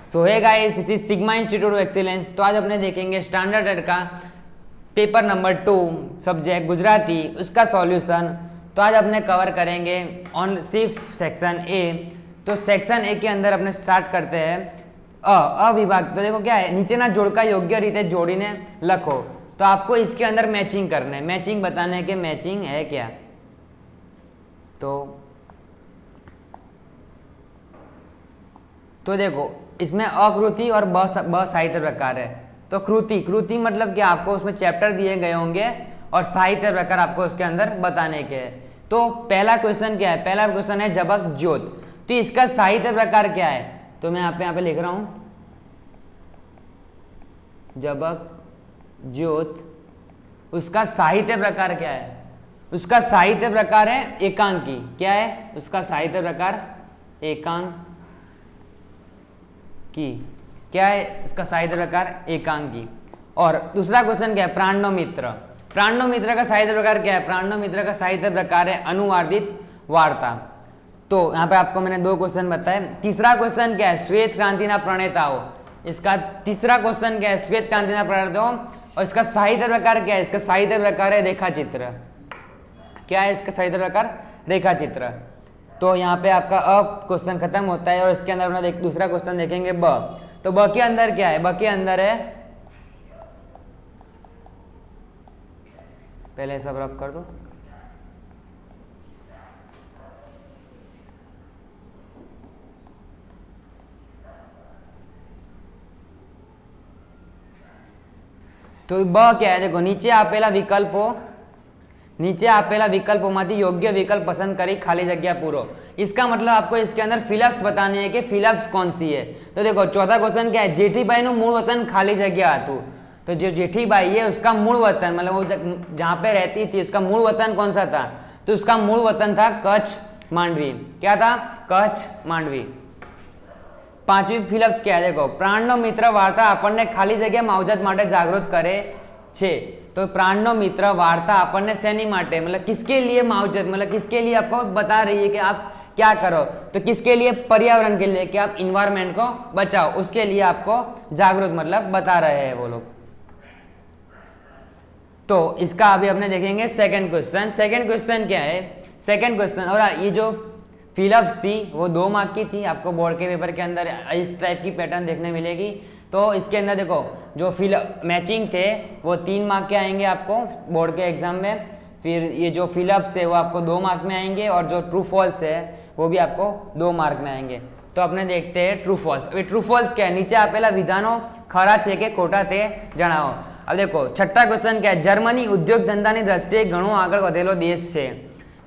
So hey guys, this is Sigma institute of excellence. तो आज अपने देखेंगे स्टैंडर्ड 8 का पेपर नंबर 2 सब्जेक्ट गुजराती, उसका सॉल्यूशन। तो आज अपने कवर करेंगे ऑन सिर्फ सेक्शन ए। तो सेक्शन ए के अंदर अपने स्टार्ट करते हैं अ विभाग। तो देखो क्या है, नीचे ना जोड़ का योग्य रीते जोड़ीने लखो। तो आपको इसके अंदर मैचिंग करना है, मैचिंग बताने के मैचिंग है क्या। तो देखो इसमें अकृति और ब साहित्य प्रकार है। तो कृति मतलब कि आपको उसमें चैप्टर दिए गए होंगे और साहित्य प्रकार आपको उसके अंदर बताने के हैं। तो पहला क्वेश्चन क्या है, पहला क्वेश्चन है जबक ज्योत। तो इसका साहित्य प्रकार क्या है, तो मैं यहाँ पे लिख रहा हूं जबक ज्योत। उसका साहित्य प्रकार क्या है, उसका साहित्य प्रकार है एकांकी। क्या है उसका साहित्य प्रकार, एकांकी। क्या है इसका साहित्य प्रकार, एकांकी। और दूसरा क्वेश्चन क्या है, प्राणोमित्र। प्राणोमित्र का साहित्य प्रकार क्या है, प्राणोमित्र का साहित्य प्रकार है अनुवादित वार्ता। तो यहाँ पे आपको मैंने 2 क्वेश्चन बताए। तीसरा क्वेश्चन क्या है, श्वेत क्रांति ना प्रणेताओं। इसका तीसरा क्वेश्चन क्या है, श्वेत क्रांति ना प्रणेताओं। और इसका साहित्य प्रकार क्या है, इसका साहित्य प्रकार है रेखाचित्र। क्या है इसका साहित्य प्रकार, रेखाचित्र। तो यहाँ पे आपका अ क्वेश्चन खत्म होता है और इसके अंदर अपना दूसरा क्वेश्चन देखेंगे ब। तो ब के अंदर क्या है, ब के अंदर है, पहले सब रब कर दो। तो ब क्या है, देखो नीचे आपेला विकल्पो, नीचे आपेला विकल्पोमांथी योग्य विकल्प पसंद करी खाली जगह पूरो। इसका मतलब आपको इसके अंदर फिलप्स बताने हैं कि फिलप्स कौन सी है। तो देखो चौथा क्वेश्चन क्या है, जेठीबाई नु मूल वतन खाली जगह आतु। तो जो जेठीबाई है उसका मूल वतन मतलब वो जहाँ पे रहती थी उसका मूल वतन कौन सा था, तो उसका मूल वतन था कच्छ मांडवी। क्या था, कच्छ मांडवी। पांचवी फिलप्स क्या है, देखो प्राणनो मित्र वार्ता આપણને खाली जगह मावजत માટે जागृत करे छे। तो प्राणनो मित्र वार्ता આપણને શેની માટે, मतलब किसके लिए मावजत, मतलब किसके लिए आपको बता रही है कि आप क्या करो। तो किसके लिए, पर्यावरण के लिए कि आप इन्वायरमेंट को बचाओ, उसके लिए आपको जागरूक मतलब बता रहे हैं वो लोग। तो इसका अभी अपने देखेंगे सेकंड क्वेश्चन। सेकंड क्वेश्चन क्या है, सेकंड क्वेश्चन, और ये जो फिलप्स थी वो 2 मार्क की थी। आपको बोर्ड के पेपर के अंदर इस टाइप की पैटर्न देखने मिलेगी। तो इसके अंदर देखो जो मैचिंग थे वो 3 मार्क के आएंगे आपको बोर्ड के एग्जाम में। फिर ये जो फिलप्स है वो आपको 2 मार्क में आएंगे और जो ट्रू फॉल्स है वो भी आपको 2 मार्क में आएंगे। तो अपने देखते हैं ट्रू फॉल्स। अभी ट्रू फॉल्स क्या है, नीचे आपेला विधानों खरा छे के खोटा ते जणावो। अब देखो छठा क्वेश्चन क्या है, जर्मनी उद्योग धंधा की दृष्टिए घणो आगळ वधेलो देश है।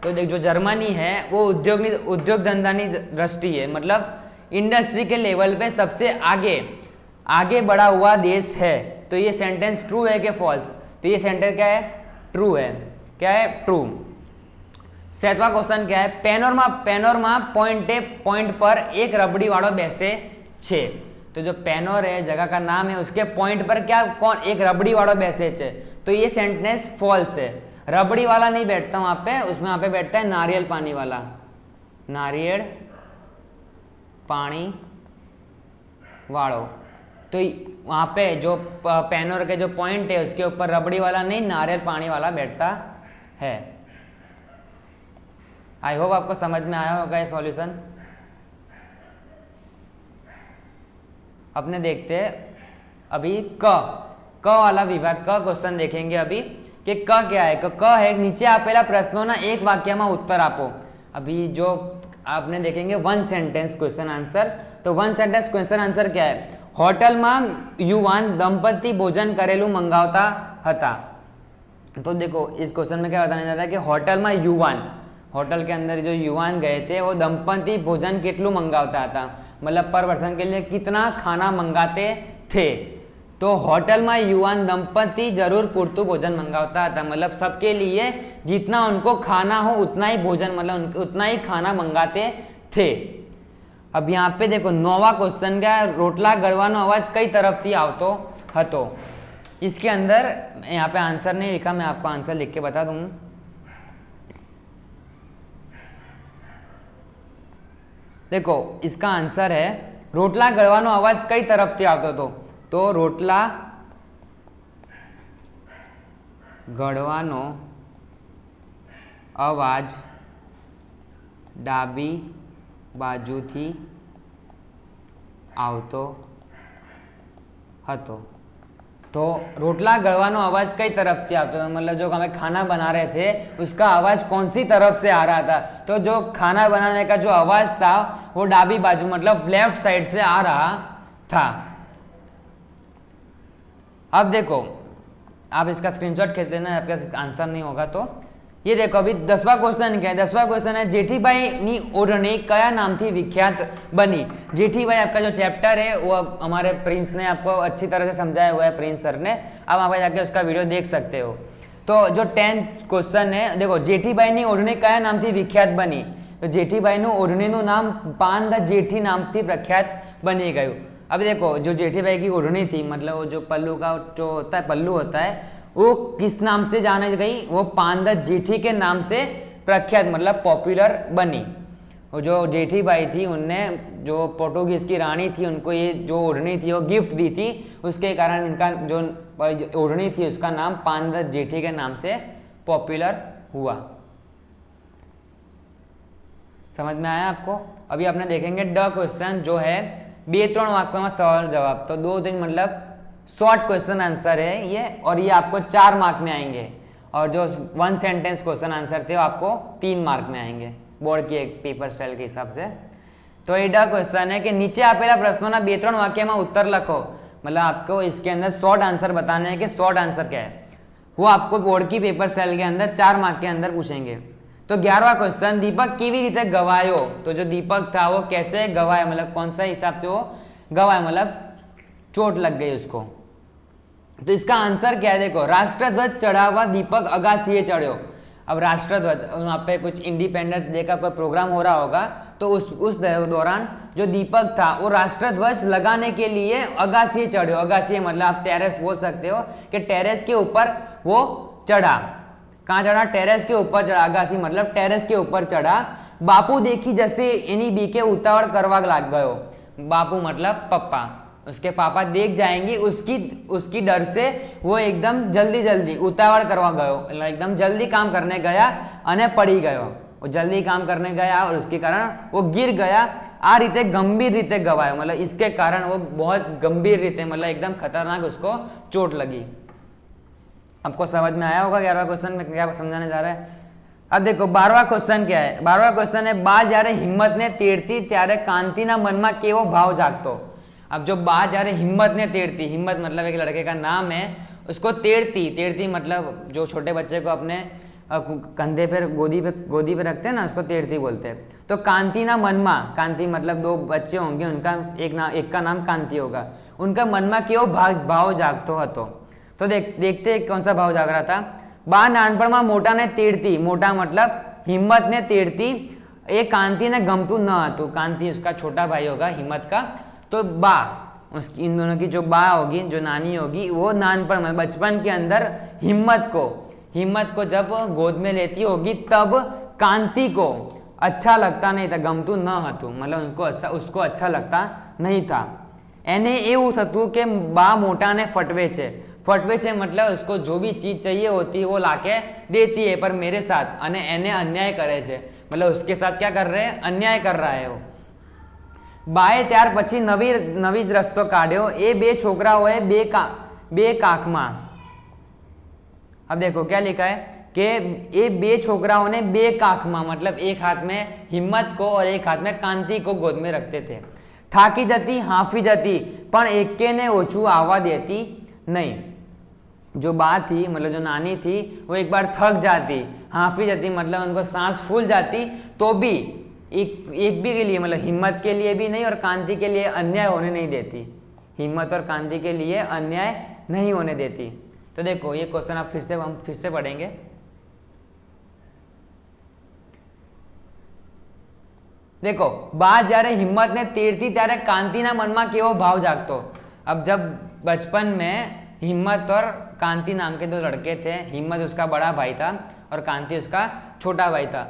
तो देख जो जर्मनी है वो उद्योग धंधा की दृष्टि है, मतलब इंडस्ट्री के लेवल पे सबसे आगे बढ़ा हुआ देश है। तो ये सेंटेंस ट्रू है कि फॉल्स, तो ये सेंटेंस क्या है, ट्रू है। क्या है, ट्रू। 7वां क्वेश्चन क्या है, पेनोरमा पॉइंट पर एक रबड़ी वाળો બેસે છે। तो जो पेनोर है जगह का नाम है, उसके पॉइंट पर क्या कौन एक रबड़ी वाળો બેસે છે। तो ये सेंटेंस फॉल्स है। रबड़ी वाला नहीं बैठता वहां पे, उसमें वहां पे बैठता है नारियल पानी वाला, नारियल पानी वालों। तो वहां पे जो पेनोर के जो पॉइंट है उसके ऊपर रबड़ी वाला नहीं नारियल पानी वाला बैठता है। आई होप आपको समझ में आया होगा ये सॉल्यूशन। अपने देखते हैं अभी क वाला विभाग का क्वेश्चन देखेंगे अभी कि क क्या है। क है नीचे आपेला प्रश्नों ना एक वाक्य में उत्तर आपो। अभी जो आपने देखेंगे 1 सेंटेंस क्वेश्चन आंसर। तो 1 सेंटेंस क्वेश्चन आंसर क्या है, होटल में युवान दंपति भोजन करेलू मंगावता हता। तो देखो इस क्वेश्चन में क्या बताने जा रहा है कि होटल में युवान, होटल के अंदर जो युवान गए थे वो दंपति भोजन कितलू मंगावता था, मतलब पर पर्सन के लिए कितना खाना मंगाते थे। तो होटल में युवान दंपति जरूर पूरतू भोजन मंगावता था, मतलब सबके लिए जितना उनको खाना हो उतना ही भोजन, मतलब उतना ही खाना मंगाते थे। अब यहाँ पे देखो 9वां क्वेश्चन का, रोटला गळवानो अवाज कई तरफ थी आवतो हतो। इसके अंदर यहाँ पे आंसर नहीं लिखा, मैं आपको आंसर लिख के बता दूं। देखो इसका आंसर है રોટલા ગળવાનો અવાજ કઈ તરફથી આવતો હતો? તો રોટલા ગળવાનો અવાજ ડાબી બાજુથી આવતો હતો। तो रोटला गड़वानो आवाज कई तरफ से आता था, मतलब जो हमें खाना बना रहे थे उसका आवाज कौन सी तरफ से आ रहा था? तो जो खाना बनाने का जो आवाज था वो डाबी बाजू मतलब लेफ्ट साइड से आ रहा था। अब देखो, आप इसका स्क्रीनशॉट खींच लेना, आपका आंसर नहीं होगा तो। ये देखो अभी 10वां क्वेश्चन क्या है? 10वां क्वेश्चन है जेठीबाई नी ओढ़नी कया नाम थी विख्यात बनी? जेठीबाई आपका जो चैप्टर है वो हमारे प्रिंस ने आपको अच्छी तरह से समझाया हुआ है, प्रिंस सर ने, आप वहां पर जाके उसका वीडियो देख सकते हो। तो जो 10th क्वेश्चन है देखो, जेठीबाई नी ओढ़नी कया नाम थी विख्यात बनी? तो जेठीबाई नु ओढ़नी नु नाम पान द जेठी नाम थी प्रख्यात बनी गयु। अब देखो जो जेठीबाई की ओढ़नी थी मतलब वो जो पल्लू का जो होता है, पल्लू होता है, वो किस नाम से जाने गई? वो पानदत जेठी के नाम से प्रख्यात मतलब पॉपुलर बनी। वो जो जेठीबाई थी उनने जो पोर्टुगीज की रानी थी उनको ये जो ओढ़नी थी वो गिफ्ट दी थी, उसके कारण उनका जो ओढ़नी थी उसका नाम पानदत जेठी के नाम से पॉपुलर हुआ। समझ में आया आपको? अभी अपने देखेंगे ड क्वेश्चन जो है 2-3 वाक्यों में सवाल जवाब, तो 2-3 मतलब शॉर्ट क्वेश्चन आंसर है ये, और ये आपको 4 मार्क में आएंगे, और जो 1 सेंटेंस क्वेश्चन आंसर थे वो आपको 3 मार्क में आएंगे बोर्ड की एक पेपर स्टाइल के हिसाब से। तो ये क्वेश्चन है कि नीचे आपेला प्रश्नों 2-3 वाक्य में उत्तर लिखो, मतलब आपको इसके अंदर शॉर्ट आंसर बताने हैं कि शॉर्ट आंसर क्या है, वो आपको बोर्ड की पेपर स्टाइल के अंदर 4 मार्क के अंदर पूछेंगे। तो 11वां क्वेश्चन दीपक केवी रीते गवायो? तो जो दीपक था वो कैसे गवाया, मतलब कौन सा हिसाब से वो गवाया, मतलब चोट लग गई उसको। तो इसका आंसर क्या है? देखो, राष्ट्रध्वज चढ़ावा दीपक अगासीए चढ़ो। अब राष्ट्रध्वज वहां पे कुछ इंडिपेंडेंस डे का कोई प्रोग्राम हो रहा होगा, तो उस दौरान जो दीपक था वो राष्ट्रध्वज लगाने के लिए अगासीए चढ़ो। अगासीए मतलब आप टेरेस बोल सकते हो कि टेरेस के ऊपर वो चढ़ा। कहाँ चढ़ा? टेरेस के ऊपर चढ़ा। अगासी मतलब टेरेस के ऊपर चढ़ा। बापू देखी जैसे एनी बीके उतावड़ करवा लाग गयो। बापू मतलब पप्पा, उसके पापा देख जाएंगे उसकी डर से वो एकदम जल्दी उतावड़ करवा गयो, एकदम जल्दी काम करने गया अने पड़ी गयो। वो जल्दी काम करने गया और उसके कारण वो गिर गया। आ रीते गंभीर रीते गवायो, मतलब इसके कारण वो बहुत गंभीर रीते मतलब एकदम खतरनाक उसको चोट लगी। आपको समझ में आया होगा 11वां क्वेश्चन में क्या समझाने जा रहा है। अब देखो 12वां क्वेश्चन क्या है? 12वां क्वेश्चन है बा जયારે हिम्मत ने तेड़ती त्यारे कांतिना मन में केवो भाव जागतो? अब जो बा जયારે हिम्मत ने तेड़ती, हिम्मत मतलब एक लड़के का नाम है, उसको तेड़ती मतलब जो छोटे बच्चे को अपने कंधे पर गोदी पे रखते हैं ना, उसको तेड़ती बोलते हैं। तो कांति ना मनमा, कांति मतलब 2 बच्चे होंगे, उनका एक का नाम कांति होगा, उनका मनमा केवो भाव जागतो हतो। तो देखते कौन सा भाव जाग रहा था। बा नानपणमां मोटा ने तेड़ती, मोटा मतलब हिम्मत ने तेड़ती, ये कांति ने गमतू न हतुं। कांति उसका छोटा भाई होगा हिम्मत का, तो बा उसकी इन दोनों की जो बा होगी, जो नानी होगी, वो नानपण में बचपन के अंदर हिम्मत को जब गोद में लेती होगी तब कांति को अच्छा लगता नहीं था, गमतू न हतुं मतलब उसको अच्छा लगता नहीं था। एने एवं थतुं के बा मोटा ने फटवे छे मतलब उसको जो भी चीज चाहिए होती है वो लाके देती है, पर मेरे साथ एने अन्याय करे छे, मतलब उसके साथ क्या कर रहे हैं? अन्याय कर रहा है वो। बाए त्यार पछी नवी ज रस्तो काढ्यो, ए 2 छोकराओए बे काखमां। अब देखो क्या लिखा है कि ये 2 छोकराओं ने 2 काखमां मतलब एक हाथ में हिम्मत को और एक हाथ में कांति को गोद में रखते थे। थाकी जती हाफी जती पण एके ने ओछू आवा देती नहीं। जो बा थी मतलब जो नानी थी वो एक बार थक जाती, हाफी जाती मतलब उनको सांस फूल जाती, तो भी एक भी के लिए मतलब हिम्मत के लिए भी नहीं और कांति के लिए अन्याय होने नहीं देती, हिम्मत और कांति के लिए अन्याय नहीं होने देती। तो देखो ये क्वेश्चन आप हम फिर से पढ़ेंगे। देखो बा जયારે हिम्मत ने तेड़ती त्यारे कांतिना मनमा केवो भाव जागतो। अब जब बचपन में हिम्मत और कांति नाम के 2 लड़के थे, हिम्मत उसका बड़ा भाई था और कांति उसका छोटा भाई था।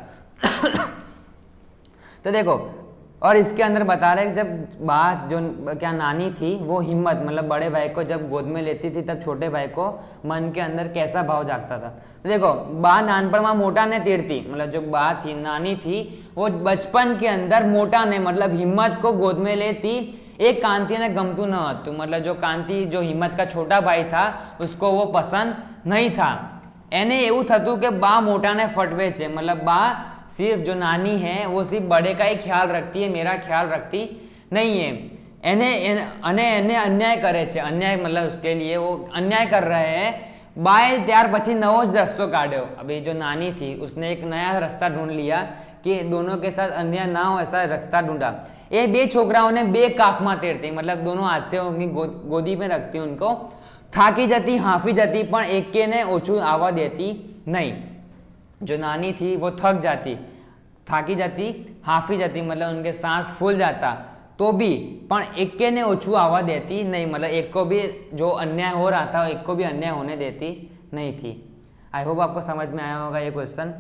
तो देखो और इसके अंदर बता रहे हैं जब बा जो क्या नानी थी वो हिम्मत मतलब बड़े भाई को जब गोद में लेती थी तब छोटे भाई को मन के अंदर कैसा भाव जागता था। तो देखो बा नानपण में मोटा ने तीरती मतलब जो बा थी नानी थी वो बचपन के अंदर मोटा ने मतलब हिम्मत को गोद में लेती। एक कांति ने गमतू न हतु मतलब जो कांति जो हिम्मत का छोटा भाई था उसको वो पसंद नहीं था। एने एवं थतु के बा मोटा ने फटवे छे मतलब बा सिर्फ जो नानी है वो सिर्फ बड़े का ही ख्याल रखती है, मेरा ख्याल रखती नहीं है। एने अन्याय करे छे, अन्याय मतलब उसके लिए वो अन्याय कर रहे हैं। बाय त्यार पछी नवो ज रस्तो काढ़्यो। अभी जो नानी थी उसने एक नया रास्ता ढूंढ लिया कि दोनों के साथ अन्याय ना हो ऐसा रास्ता ढूंढा। ये बे छोकराओं ने बे काख में तेरती मतलब दोनों हाथ से उनकी गोदी में रखती उनको। थाकी जाती हाफी जाती पण एके ने ओछू आवा देती नहीं। जो नानी थी वो थक जाती, थाकी जाती, हाफी जाती मतलब उनके सांस फूल जाता तो भी पण एके ने ओछू आवा देती नहीं मतलब एक को भी जो अन्याय हो रहा था एक को भी अन्याय होने देती नहीं थी। आई होप आपको समझ में आया होगा ये क्वेश्चन।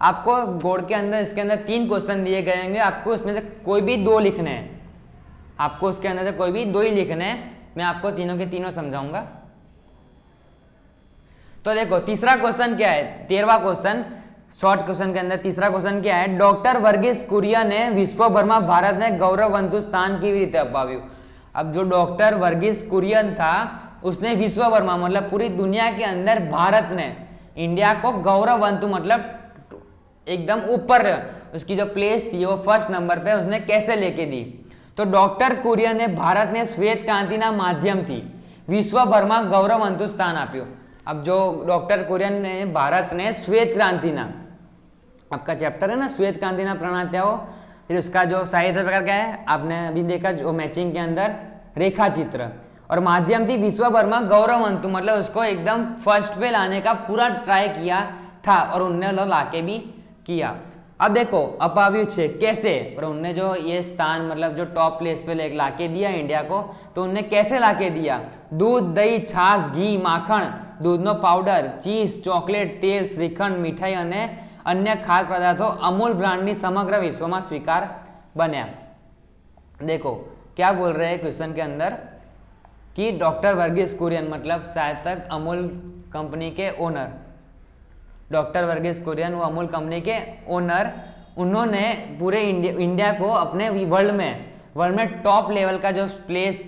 आपको बोर्ड के अंदर इसके अंदर 3 क्वेश्चन दिए गए होंगे, आपको उसमें से कोई भी 2 लिखने हैं। आपको उसके अंदर से कोई भी 2 ही लिखने हैं। मैं आपको तीनों के तीनों समझाऊंगा। तो देखो तीसरा क्वेश्चन क्या है, 13वां क्वेश्चन शॉर्ट क्वेश्चन के अंदर तीसरा क्वेश्चन क्या है, डॉक्टर वर्गीस कुरिया ने विश्वभर में भारत ने गौरववंतु स्थान की रीते अपाव्यू। अब जो डॉक्टर वर्गीस कुरियन था उसने विश्वभर में मतलब पूरी दुनिया के अंदर भारत ने इंडिया को गौरववंतु मतलब एकदम ऊपर उसकी जो प्लेस थी वो फर्स्ट नंबर पे उसने कैसे लेके दी। तो डॉक्टर कुरियन ने भारत ने श्वेत क्रांति ना माध्यम थी विश्वभर में गौरववंतु स्थान आप्યું। अब जो डॉक्टर कुरियन ने भारत ने श्वेत क्रांति ना आपका चैप्टर है ना श्वेत क्रांति ना प्रणेताओं, फिर उसका जो साहित्य प्रकार क्या है आपने अभी देखा जो मैचिंग के अंदर रेखा चित्र और माध्यम थी विश्वभर में गौरववंतु मतलब उसको एकदम फर्स्ट पे लाने का पूरा ट्राई किया था और उनने लाके भी किया। अब देखो अपाव्यू छे कैसे, और उनने जो ये स्थान मतलब जो टॉप प्लेस पे लाके दिया इंडिया को, तो उनने कैसे लाके दिया। दूध दही छाछ घी माखण दूधनो पाउडर चीज चॉकलेट तेल श्रीखंड मिठाई અને अन्य खाद्य पदार्थों अमूल ब्रांड समग्र विश्व में स्वीकार बन्या। देखो क्या बोल रहे हैं क्वेश्चन के अंदर कि डॉक्टर वर्गीस कुरियन मतलब शायद तक अमूल कंपनी के ओनर, डॉक्टर वर्गीस कुरियन वो अमूल कंपनी के ओनर, उन्होंने पूरे इंडिया को अपने वर्ल्ड में टॉप लेवल का जो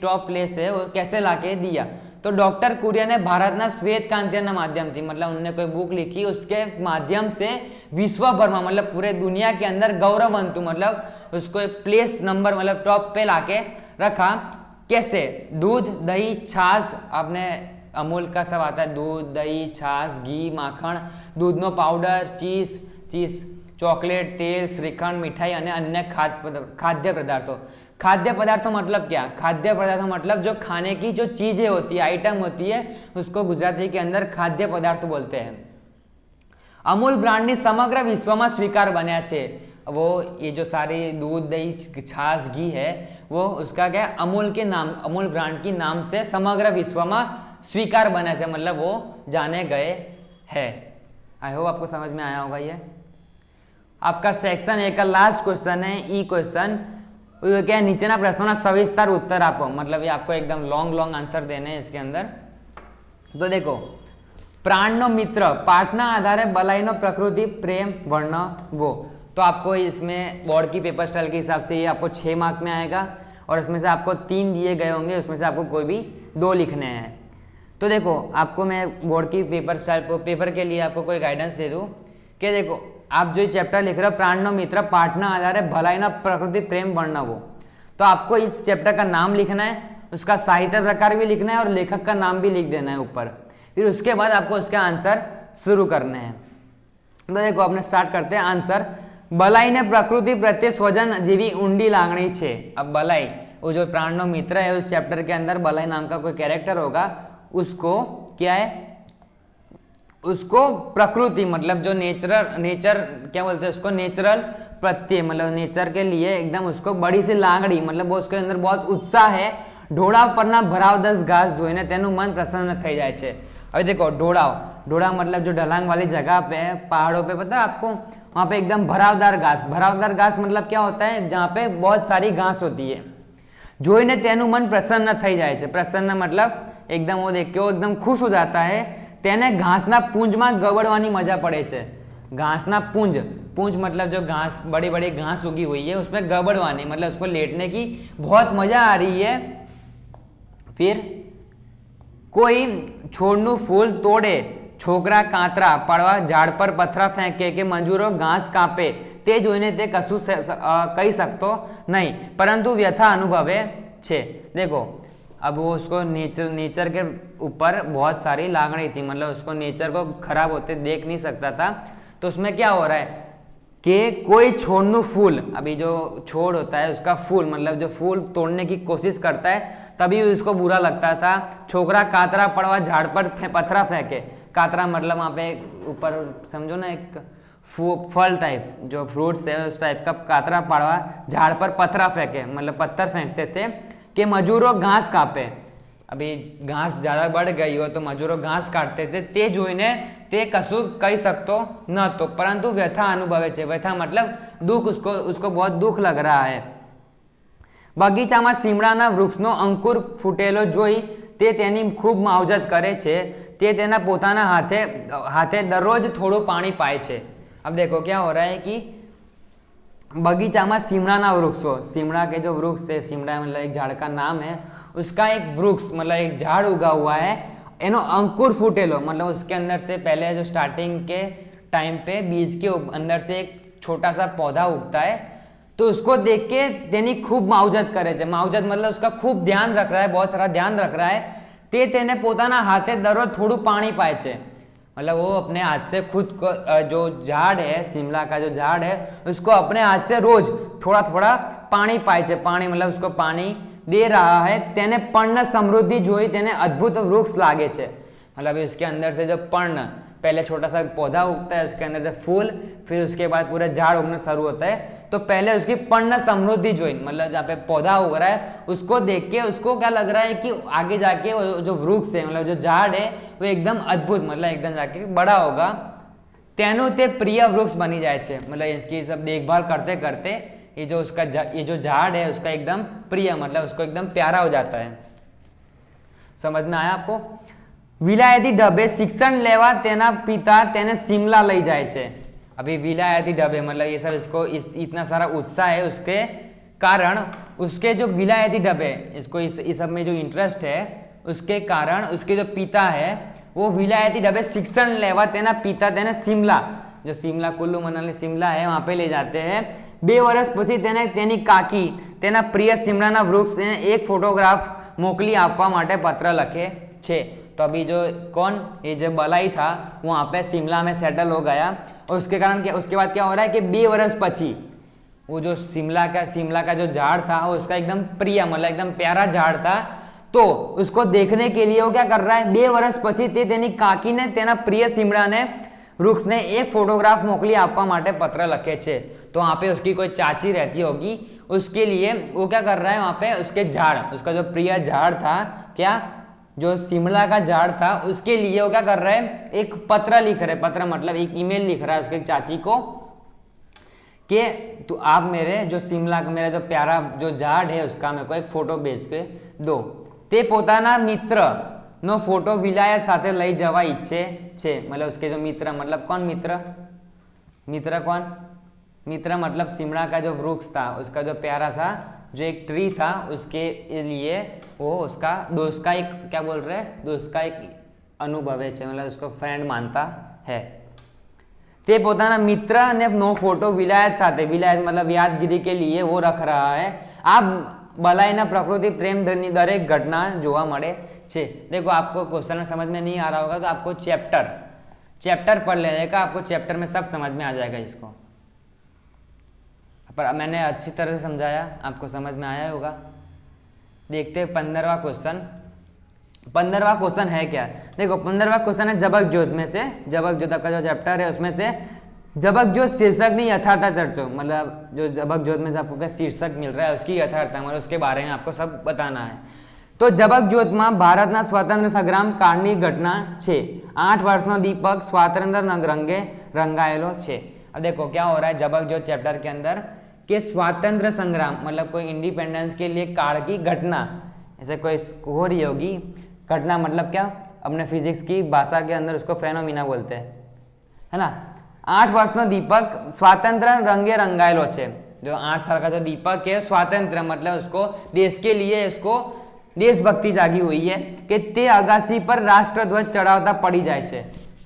टॉप प्लेस है वो कैसे लाके दिया। तो डॉक्टर कुरियन ने भारत ना श्वेत क्रांति ना माध्यम थी मतलब उन्होंने कोई बुक लिखी उसके माध्यम से विश्व भर में मतलब पूरे दुनिया के अंदर गौरववंतु मतलब उसको प्लेस नंबर मतलब टॉप पे लाके रखा। कैसे, दूध दही छाछ, आपने अमूल का सब आता है, दूध दही छाछ घी माखण दूधनो पाउडर चीज चॉकलेट तेल श्रीखंड मिठाई અને अन्य खाद्य पदार्थों। खाद्य पदार्थों मतलब क्या, खाद्य पदार्थों मतलब जो खाने की जो चीजें होती है आइटम होती है उसको गुजराती के अंदर खाद्य पदार्थ बोलते हैं। अमूल ब्रांड समग्र विश्व में स्वीकार बन्या छे। वो ये जो सारी दूध दही छाछ घी है वो उसका क्या अमूल के नाम अमूल ब्रांड की नाम से समग्र विश्व में स्वीकार बना है मतलब वो जाने गए हैं। आई होप आपको समझ में आया होगा। ये आपका सेक्शन 1 का लास्ट क्वेश्चन है ई क्वेश्चन, क्या नीचेना प्रश्नों ना सविस्तर उत्तर आपो मतलब ये आपको एकदम लॉन्ग आंसर देने हैं इसके अंदर। तो देखो प्राणनो मित्र पाठना आधारे बलाईनो प्रकृति प्रेम वर्णवो। तो आपको इसमें बोर्ड की पेपर स्टाइल के हिसाब से ये आपको 6 मार्क में आएगा और इसमें से आपको 3 दिए गए होंगे, उसमें से आपको कोई भी 2 लिखने हैं। तो देखो आपको मैं बोर्ड की पेपर के लिए आपको कोई गाइडेंस दे दूं कि देखो आप जो चैप्टर लिख रहे हो प्राणनो मित्र पाठना आधारे भलाईना प्रकृति प्रेम वर्णवो, तो आपको इस चैप्टर का नाम लिखना है, उसका साहित्य प्रकार भी लिखना है और लेखक का नाम भी लिख देना है ऊपर। फिर उसके बाद आपको उसका आंसर शुरू करने हैं। तो देखो अपने स्टार्ट करते हैं आंसर। बलाई ने प्रकृति प्रत्ये स्वजन जीवी ऊंडी लागणी छे। अब बलाई वो जो प्राणनो मित्र है उस चैप्टर के अंदर बलाई नाम का कोई कैरेक्टर होगा, उसको क्या है उसको प्रकृति मतलब जो नेचर क्या बोलते हैं उसको नेचुरल प्रत्यय मतलब नेचर के लिए एकदम उसको बड़ी सी लागड़ी मतलब वो उसके अंदर बहुत उत्साह है। ढोळा पરના ભરાવદસ ઘાસ જોઈને તેનું મન પ્રસન્ન થઈ જાય છે। अभी देखो ढोड़ाव, ढोड़ा मतलब जो ढलांग वाली जगह पे है, पहाड़ों पे, पता है आपको, वहाँ पे एकदम भरावदार घास, भरावदार घास मतलब क्या होता है, जहाँ पे बहुत सारी घास होती है, જોઈને તેનું મન પ્રસન્ન થઈ જાય છે, પ્રસન્ન मतलब एकदम वो देख के वो एकदम खुश हो जाता है, તેને ઘાસના પૂંજમાં ગવડવાની મજા પડે છે, घासना पूंज, पूंज मतलब जो घास, बड़ी बड़ी घास उगी हुई है उसमें गबड़वानी मतलब उसको लेटने की बहुत मजा आ रही है। फिर कोई છોડનું ફૂલ તોડે, છોકરા કાંતરા પડવા, ઝાડ પર પથરા ફેંકે કે મજૂરો ઘાસ કાપે, તે જોઈને તે કશું કહી શકતો नहीं, परंतु व्यथा अनुभवे छे। देखो अब वो उसको नेचर के ऊपर बहुत सारी लागणी थी, मतलब उसको नेचर को खराब होते देख नहीं सकता था, तो उसमें क्या हो रहा है कि कोई छोड़नु फूल, अभी जो छोड़ होता है उसका फूल मतलब जो फूल तोड़ने की कोशिश करता है तभी उसको बुरा लगता था। छोकरा कातरा पड़वा, झाड़ पर पत्थरा फेंके, कातरा मतलब वहाँ पे ऊपर समझो ना एक फल टाइप जो फ्रूट्स है उस टाइप का, कातरा पड़वा, झाड़ पर पत्थरा फेंके मतलब पत्थर फेंकते थे कि मजूरों घास कापे, अभी घास ज़्यादा बढ़ गई हो तो मजूरों घास काटते थे, ते जोईने ते कशु कही सकतो न तो, परंतु व्यथा अनुभवे छे, व्यथा मतलब दुख, उसको बहुत दुख लग रहा है। बगीचामां सीमड़ाना वृक्षनो अंकुर फूटेलो जोई ते तेनी खूब मावजत करे छे, ते तेना पोताना हाथे दररोज थोड़ું पाणी पाए छे। अब देखो क्या हो रहा है कि बगीचामां सीमड़ाना वृक्षो, सीमड़ा के जो वृक्ष है, सीमड़ा मतलब एक झाड़ का नाम है, उसका एक वृक्ष मतलब एक झाड़ उगा हुआ है, एनो अंकुर फूटेलो मतलब उसके अंदर से पहले जो स्टार्टिंग के टाइम पे बीज के अंदर से एक छोटा सा पौधा उगता है, तो उसको देख के तेनी खूब मावजत करे छे, मावजत मतलब उसका खूब ध्यान रख रहा है, बहुत सारा ध्यान रख रहा है, ते तेने पोताना हाथे दररोज थोड़ું पानी पाए छे, मतलब वो अपने हाथ से खुद को जो झाड़ है, शिमला का जो झाड़ है उसको अपने हाथ से रोज थोड़ा थोड़ा पानी पाए छे, पानी मतलब उसको पानी दे रहा है, तेने पर्ण समृद्धि जोई तेने अद्भुत वृक्ष लागे छे, मतलब उसके अंदर से जो पर्ण, पहले छोटा सा पौधा उगता है उसके अंदर से फूल, फिर उसके बाद पूरा झाड़ उगना शुरू होता है, तो पहले उसकी पर्ण समृद्धि जोई मतलब जहाँ पे पौधा उग रहा है उसको देख के उसको क्या लग रहा है कि आगे जाके जो वृक्ष है मतलब जो झाड़ है वो एकदम अद्भुत मतलब एकदम जाके बड़ा होगा, तेनु ते प्रिय वृक्ष बनी जाए छे, मतलब इसकी सब देखभाल करते करते ये जो झाड़ है उसका एकदम प्रिय मतलब उसको एकदम प्यारा हो जाता है। समझ में आया आपको? विलायती ढबे शिक्षण लेवा तेना पिता तेने शिमला लई जाए छे, अभी विलायती ढबे मतलब ये सब इसको इतना सारा उत्साह है उसके कारण, उसके जो विलायती ढबे इसको इस सब में जो इंटरेस्ट है उसके कारण उसके जो पिता है वो विलायती ढबे शिक्षण लेवा तेना पिता तेने शिमला, जो शिमला कुल्लू मनाली शिमला है वहाँ पे ले जाते हैं। 2 વર્ષ પછી તેને તેની કાકી તેના પ્રિય शिमलाना वृक्षને एक फोटोग्राफ मोकली आपवा माटे पत्र लखे छे। तो अभी जो कौन ये जो बलाई था वहाँ पे शिमला में सेटल हो गया, और उसके कारण क्या, उसके बाद क्या हो रहा है कि 2 વર્ષ પછી वो जो शिमला का जो झाड़ था वो उसका एकदम प्रिय मतलब एकदम प्यारा झाड़ था, तो उसको देखने के लिए वो क्या कर रहा है 2 વર્ષ પછી તે તેની કાકીને તેના પ્રિય शिमलाने वृक्ष ने एक फोटोग्राफ मोकली आपवा माटे पत्र लखे छे। तो वहाँ पे उसकी कोई चाची रहती होगी, उसके लिए वो क्या कर रहा है वहाँ पे उसके झाड़, उसका जो प्रिय झाड़ था, क्या जो शिमला का झाड़ था उसके लिए वो क्या कर रहा है एक पत्र लिख रहे, पत्र मतलब एक ईमेल लिख रहा है उसके चाची को कि तो आप मेरे जो शिमला का मेरा जो प्यारा जो झाड़ है उसका मेरे को एक फोटो भेज के दो। ते पोताना मित्र नो फोटो विलायत साथे लई जवा इच्छे छे, मतलब उसके जो मित्र मतलब कौन मित्र, मित्र कौन, मित्र मतलब शिमला का जो वृक्ष था उसका जो प्यारा सा जो एक ट्री था उसके लिए वो उसका दोस्त का एक क्या बोल रहे हैं दोस्त का एक अनुभव है, मतलब उसको फ्रेंड मानता है। ते पोताना मित्र ने नो फोटो विलायत साथे, विलायत मतलब यादगिरी के लिए वो रख रहा है। आप बलाईना प्रकृति प्रेम धनी दरेक घटना जोवा मळे छे। देखो आपको क्वेश्चन समझ में नहीं आ रहा होगा तो आपको चैप्टर पढ़ लेने का, आपको चैप्टर में सब समझ में आ जाएगा इसको, पर मैंने अच्छी तरह से समझाया, आपको समझ में आया होगा। देखते हैं 15वां क्वेश्चन। 15वां क्वेश्चन है क्या, देखो 15वां क्वेश्चन है जबक ज्योत में से, जबक ज्योत का जो चैप्टर है उसमें से जबक ज्योत शीर्षक नहीं यथार्थ चर्चो, मतलब जो जबक ज्योत में से आपको क्या शीर्षक मिल रहा है उसकी यथार्थता मतलब उसके बारे में आपको सब बताना है। તો જબક જ્યોતમાં ભારતના સ્વાતંત્ર્ય સંગ્રામ કાળની ઘટના છે। 8 વર્ષનો दीपक स्वातंत्र रंगे रंगायेलो छे। अब देखो क्या हो रहा है जबक ज्योत चैप्टर के अंदर कि स्वातंत्र्य संग्राम मतलब कोई इंडिपेंडेंस के लिए काल की घटना ऐसे कोई हो रही होगी। घटना मतलब क्या, अपने फिजिक्स की भाषा के अंदर उसको फेनोमिना बोलते हैं, है ना। 8 वर्षનો दीपक स्वातंत्र्य रंगे रंगायेलो छे। जो 8 साल का जो दीपक है स्वातंत्र्य मतलब उसको देश के लिए उसको देशभक्ति जागी हुई है कि ते अगासी पर राष्ट्रध्वज चढ़ावता पड़ी जाए छे।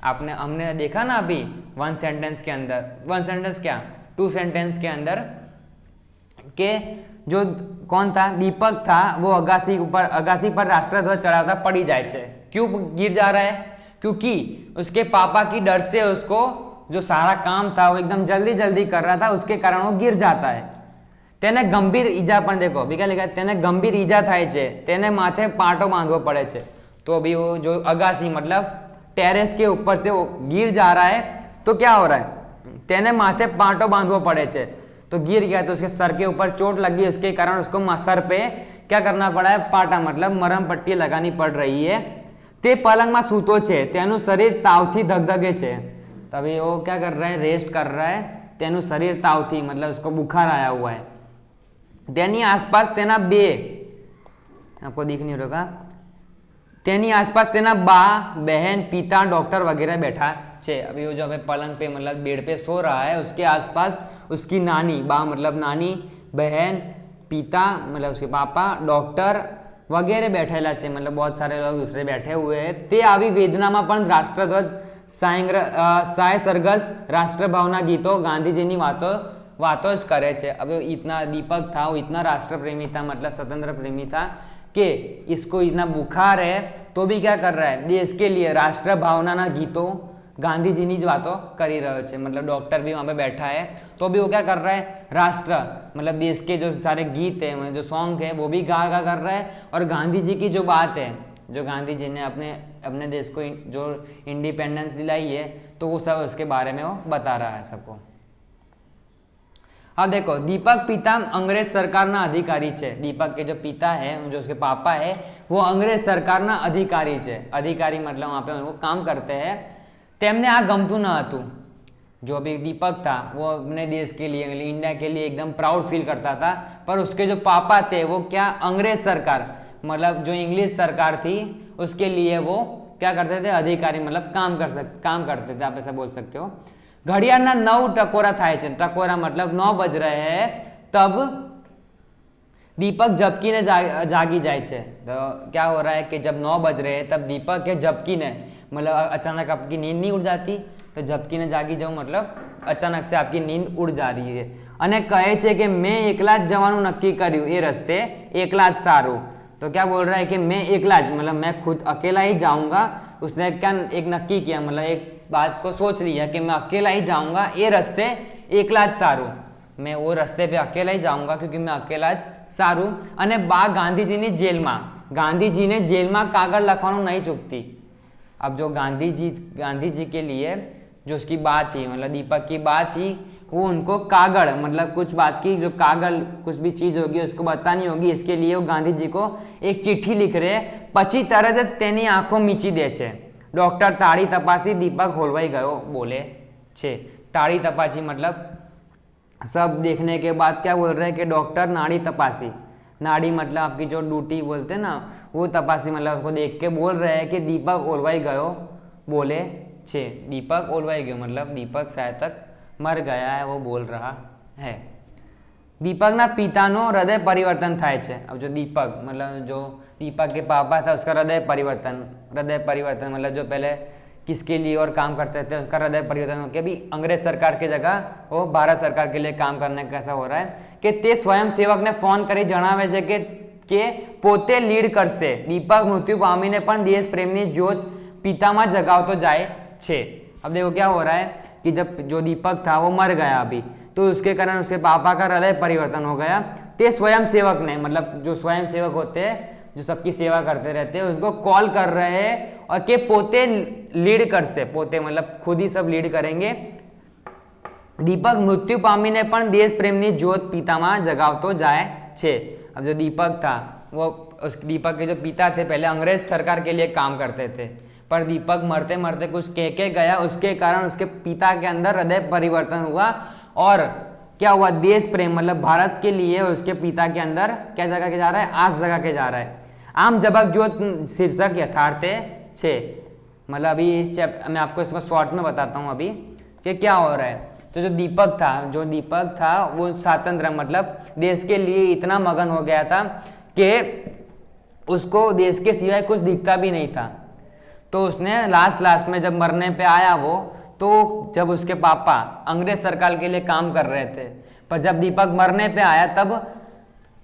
आपने हमने देखा ना अभी वन सेंटेंस के अंदर, वन सेंटेंस क्या 2 सेंटेंस के अंदर के जो कौन था दीपक था वो अगासी पर राष्ट्रध्वज चढ़ावता पड़ी जाए छे। क्यों गिर जा रहा है? क्योंकि उसके पापा की डर से उसको जो सारा काम था वो एकदम जल्दी जल्दी कर रहा था, उसके कारण वो गिर जाता है। तेने गंभीर ईजा पण देखो अभी क्या लिखा है, तेने गंभीर ईजा थाय छे, तेने माथे पाटो बांधवो पड़े छे। तो अभी वो जो अगासी मतलब टेरेस के ऊपर से वो गिर जा रहा है तो क्या हो रहा है, तेने माथे पाटो बांधवो पड़े छे। तो गिर गया तो उसके सर के ऊपर चोट लगी, उसके कारण उसको सर पे क्या करना पड़ा है, पाटा मतलब मरम पट्टी लगानी पड़ रही है। ते पलंग में सूतो छे, तेनु शरीर तावथी धगधगे छे। तभी वो क्या कर रहा है, रेस्ट कर रहा है, तेनु शरीर तावथी मतलब उसको बुखार आया हुआ है। तेनी आसपास तेना बे, आपको दिख नहीं रहा, तेनी आसपास तेना बा बहन पिता डॉक्टर वगैरह बैठा छे। अभी वो जो हमें पलंग पे मतलब बेड पे सो रहा है उसके आसपास उसकी नानी, बा मतलब नानी, बहन, पिता मतलब उसके पापा, डॉक्टर वगैरह बैठेला छे, मतलब बहुत सारे लोग दूसरे बैठे हुए हैं। ते आवी वेदना में पण राष्ट्रध्वज साय सरगस राष्ट्रभावना गीतो गांधीजी की वातो ज करे छे। अब इतना दीपक था वो इतना राष्ट्र प्रेमी था मतलब स्वतंत्र प्रेमी था कि इसको इतना बुखार है तो भी क्या कर रहा है, देश के लिए राष्ट्र भावना ना गीतों गांधीजी की बातों करी रहे छे। मतलब डॉक्टर भी वहां पे बैठा है तो भी वो क्या कर रहा है, राष्ट्र मतलब देश के जो सारे गीत है मतलब जो सॉन्ग है वो भी गा कर रहा है। और गांधी जी की जो बात है, जो गांधी जी ने अपने देश को जो इंडिपेंडेंस दिलाई है तो वो सब उसके बारे में वो बता रहा है सबको। अब देखो दीपक पिता अंग्रेज सरकार ना अधिकारी छे। दीपक के जो पिता है जो उसके पापा है वो अंग्रेज सरकार ना अधिकारी छे। अधिकारी मतलब वहां पे वो काम करते हैं। तेमने आ गमतू न हतु। जो भी दीपक था वो अपने देश के लिए इंडिया के लिए एकदम प्राउड फील करता था, पर उसके जो पापा थे वो क्या अंग्रेज सरकार मतलब जो इंग्लिश सरकार थी उसके लिए वो क्या करते थे, अधिकारी मतलब काम करते थे, आप ऐसा बोल सकते हो। घड़ियाळना 9 टकोरा थाय छे। टकोरा मतलब 9 बज रहे हैं तब दीपक झपकी ने जागी जाए छे। तो क्या हो रहा है कि जब 9 बज रहे हैं तब दीपक के झपकी ने मतलब अचानक आपकी नींद नहीं उड़ जाती, तो झपकी ने जागी जाऊं मतलब अचानक से आपकी नींद उड़ जा रही है। अने कहे छे कि मैं एकला ज जवानुं नक्की कर्युं, ए रस्ते एकला ज सारूं। तो क्या बोल रहा है कि मैं एकला ज मतलब मैं खुद अकेला ही जाऊंगा। उसने क्या एक नक्की किया मतलब एक बात को सोच लिया कि मैं अकेला ही जाऊंगा, ये रस्ते एकला ज सारूं, मैं वो रस्ते पे अकेला ही जाऊंगा क्योंकि मैं अकेला ज सारूं। अने बा गांधीजी ने जेल में, गांधीजी ने जेल में कागड़ लखवानुं नहीं चूकती। अब जो गांधी जी के लिए जो उसकी बात थी मतलब दीपक की बात थी वो उनको कागड़ मतलब कुछ बात की जो कागड़ कुछ भी चीज होगी उसको बतानी होगी, इसके लिए वो गांधी जी को एक चिट्ठी लिख रहे पछी तरत ज तेनी आंखों मीची दे छे। डॉक्टर ताड़ी तपासी दीपक होलवाई गयो बोले छे। ताड़ी तपासी मतलब सब देखने के बाद क्या बोल रहे हैं कि डॉक्टर नाड़ी तपासी, नाड़ी मतलब आपकी जो ड्यूटी बोलते हैं ना वो तपासी मतलब उसको देख के बोल रहे हैं कि दीपक ओलवाई गयो बोले छे। दीपक ओलवाई गयो मतलब दीपक शायद तक मर गया है वो बोल रहा है। दीपक ना पिता नो हृदय परिवर्तन थाय छे। अब जो दीपक मतलब जो दीपक के पापा था उसका हृदय परिवर्तन मतलब जो पहले किसके लिए और काम करते थे उसका हृदय परिवर्तन हो गया। अभी अंग्रेज सरकार की जगह वो भारत सरकार के लिए काम करने का ऐसा हो रहा है कि ते स्वयं सेवक ने फोन करी जणावे छे के पोते लीड करशे। दीपक मृत्यु पामीने पण देश प्रेमनी ज्योत पितामां जगावतो जाए छे। अब देखो क्या हो रहा है कि जब जो दीपक था वो मर गया अभी तो उसके कारण उसके पापा का हृदय परिवर्तन हो गया। ते स्वयं सेवक ने मतलब जो स्वयं सेवक होते हैं जो सबकी सेवा करते रहते हैं उनको कॉल कर रहे हैं और के पोते लीड करशे। पोते मतलब खुद ही सब लीड करेंगे। दीपक मृत्यु पामीने पण देश प्रेमनी ज्योत पितामां जगावतो जाए छे। अब जो दीपक था वो उस दीपक के जो पिता थे पहले अंग्रेज सरकार के लिए काम करते थे, पर दीपक मरते मरते कुछ कह के गया, उसके कारण उसके पिता के अंदर हृदय परिवर्तन हुआ और क्या हुआ, देश प्रेम मतलब भारत के लिए उसके पिता के अंदर क्या जगह के जा रहा है, आस जगह के जा रहा है। आम जबकजोत शीर्षक यथार्थे 6, मतलब अभी मैं आपको इसको शॉर्ट में बताता हूँ अभी कि क्या हो रहा है। तो जो दीपक था वो स्वतंत्र मतलब देश के लिए इतना मगन हो गया था कि उसको देश के सिवाय कुछ दिखता भी नहीं था। तो उसने लास्ट में जब मरने पे आया वो, तो जब उसके पापा अंग्रेज सरकार के लिए काम कर रहे थे, पर जब दीपक मरने पे आया तब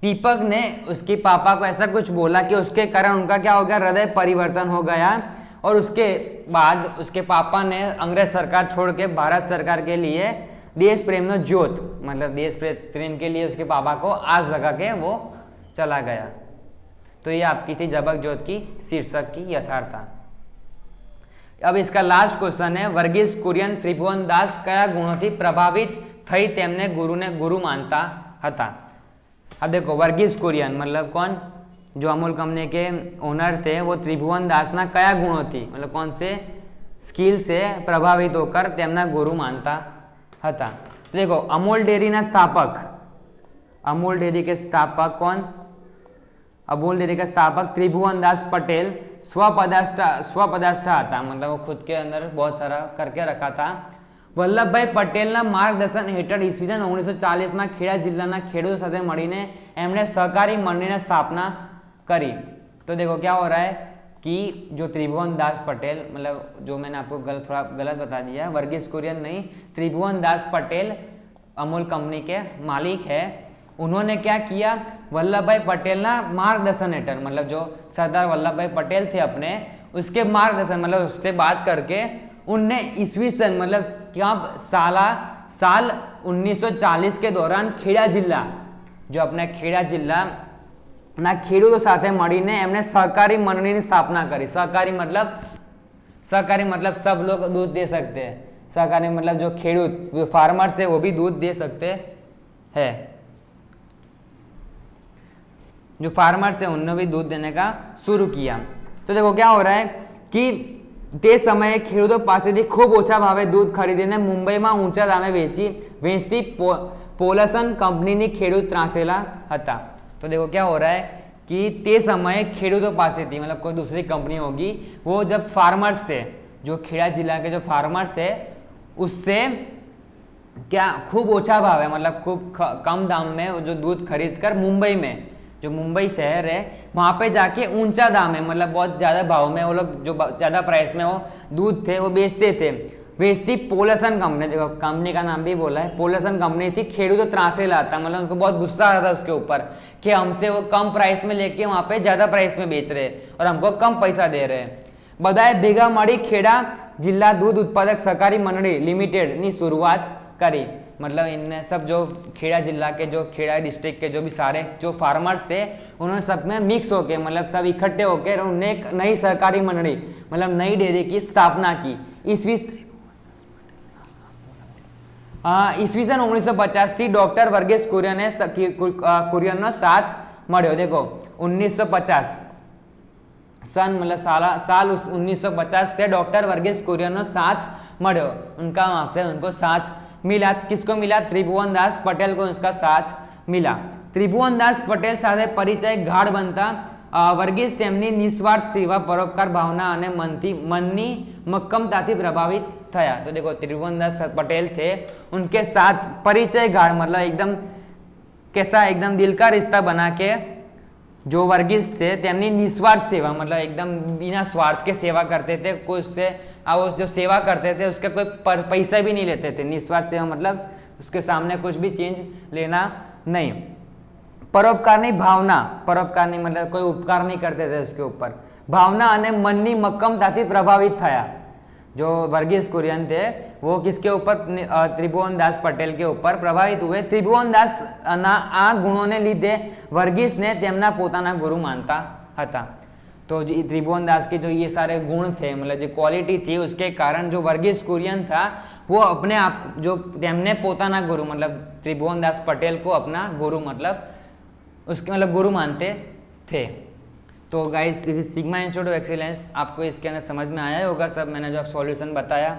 दीपक ने उसके पापा को ऐसा कुछ बोला कि उसके कारण उनका क्या हो गया, हृदय परिवर्तन हो गया और उसके बाद उसके पापा ने अंग्रेज सरकार छोड़ के भारत सरकार के लिए देश प्रेम न ज्योत मतलब देश प्रेम के लिए उसके पापा को आस लगा के वो चला गया। तो ये आपकी थी जबकजोत की शीर्षक की यथार्थता। अब इसका लास्ट क्वेश्चन है, वर्गीस कुरियन त्रिभुवनदास कया गुणोथी प्रभावित थई तेमने गुरुने गुरु मानता हता। अब देखो वर्गीस कुरियन मतलब कौन, जो अमूल कंपनी के ओनर थे, वो त्रिभुवनदास ना कया गुणोथी मतलब कौन से स्किल से प्रभावित होकर तेमना गुरु मानता हता। तो देखो अमूल डेयरी ना स्थापक, अमूल डेयरी के स्थापक कौन, अमूल डेयरी का स्थापक त्रिभुवनदास पटेल स्वपदाष्टा था, मतलब वो खुद के अंदर बहुत सारा करके रखा था। વલ્લભભાઈ પટેલના માર્ગદર્શન હેઠળ ઈસવીસન 1940માં ખેડા જિલ્લાના ખેડૂતો સાથે મળીને એમણે સહકારી મંડળીની સ્થાપના કરી। तो देखो क्या हो रहा है कि जो त्रिभुवन दास पटेल मतलब जो मैंने आपको थोड़ा गलत बता दिया, वर्गीस कुरियन नहीं, त्रिभुवन दास पटेल अमूल कंपनी के मालिक है। उन्होंने क्या किया, वल्लभ भाई पटेल ना मार्गदर्शन हेठળ मतलब जो सरदार वल्लभ भाई पटेल थे अपने, उसके मार्गदर्शन मतलब उससे बात करके उनने ईस्वीसन मतलब क्या साल 1940 के दौरान खेड़ा जिला जो अपने खेड़ा जिला ना खेडूतो साथे मळीने एमणे सहकारी मंडळीनी स्थापना करी। सहकारी मतलब सब लोग दूध दे सकते हैं, सहकारी मतलब जो खेडूत जो फार्मर्स है वो भी दूध दे सकते हैं, जो फार्मर्स है उन्होंने भी दूध देने का शुरू किया। तो देखो क्या हो रहा है कि તે સમયે ખેડૂતો પાસેથી ખૂબ ઓછા ભાવે દૂધ ખરીદીને મુંબઈમાં ઊંચા દામે વેચતી પોલસન કંપનીની ખેડૂત ત્રાસેલા હતા। तो देखो क्या हो रहा है कि તે સમયે ખેડૂતો પાસેથી मतलब कोई दूसरी कंपनी होगी, वो जब फार्मर्स से जो खेड़ा जिला के जो फार्मर्स है उससे क्या खूब ओछा भाव है मतलब खूब कम दाम में जो दूध खरीद कर मुंबई में जो मुंबई शहर है वहाँ पे जाके ऊंचा दाम है मतलब बहुत ज़्यादा भाव में वो लोग जो ज़्यादा प्राइस में वो दूध थे वो बेचते थे। बेचती पोलसन कंपनी, देखो कंपनी का नाम भी बोला है, पोलसन कंपनी थी। खेडूतो त्रासेला था मतलब उनको बहुत गुस्सा आ रहा था उसके ऊपर कि हमसे वो कम प्राइस में लेके वहाँ पे ज़्यादा प्राइस में बेच रहे और हमको कम पैसा दे रहे। बधाए भेगा मળી खेड़ा जिला दूध उत्पादक सहकारी मंडળી लिमिटेड ની शुरुआत करी। मतलब इनने सब जो खेड़ा जिला के जो खेड़ा डिस्ट्रिक्ट के जो भी सारे जो फार्मर्स थे उन्होंने सब में मिक्स होके मतलब सब इकट्ठे होकर उन्होंने एक नई सरकारी मंडली मतलब नई डेयरी की स्थापना की। ईस्वीसन 1950 थी डॉक्टर वर्गीस कुरियन साथ मळ्यो। देखो 1950 सन मतलब साल 1950 से डॉक्टर वर्गीस कुरियन साथ मळ्यो, उनका वहां से उनको साथ मिला। किसको मिला, त्रिभुवन दास पटेल को उसका साथ मिला। त्रिभुवन दास पटेल साथे परिचय गाढ़ बनता वर्गीस तेमनी निस्वार्थ सेवा परोपकार भावना અને मननी मक्कमताथी प्रभावित थया। तो देखो त्रिभुवन दास पटेल थे, उनके साथ परिचय गाढ़ मतलब एकदम कैसा एकदम दिल का रिश्ता बना के जो वर्गीस थे तेमनी निस्वार्थ सेवा मतलब एकदम बिना स्वार्थ के सेवा करते थे। कोई उससे वो जो सेवा करते थे उसका कोई पैसा भी नहीं लेते थे। निस्वार्थ सेवा मतलब उसके सामने कुछ भी चेंज लेना नहीं। परोपकारनी भावना, परोपकारनी मतलब कोई उपकार नहीं करते थे उसके ऊपर। भावना અને मननी मक्कमताथी प्रभावित थया। जो वर्गीस कुरियन थे वो किसके ऊपर, त्रिभुवन दास पटेल के ऊपर प्रभावित हुए। त्रिभुवन दास ना आ गुणों ने लीधे वर्गीस ने तेमना पोताना गुरु मानता हता। तो त्रिभुवन दास के जो ये सारे गुण थे मतलब जो क्वालिटी थी उसके कारण जो वर्गीस कुरियन था वो अपने आप जो तेमने पोताना गुरु मतलब त्रिभुवन दास पटेल को अपना गुरु मतलब उसके मतलब गुरु मानते थे। तो guys this is Sigma institute of excellence. आपको इसके अंदर समझ में आया होगा सब मैंने जो आप सॉल्यूशन बताया।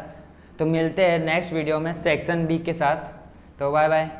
तो मिलते हैं नेक्स्ट वीडियो में सेक्शन बी के साथ। तो बाय बाय।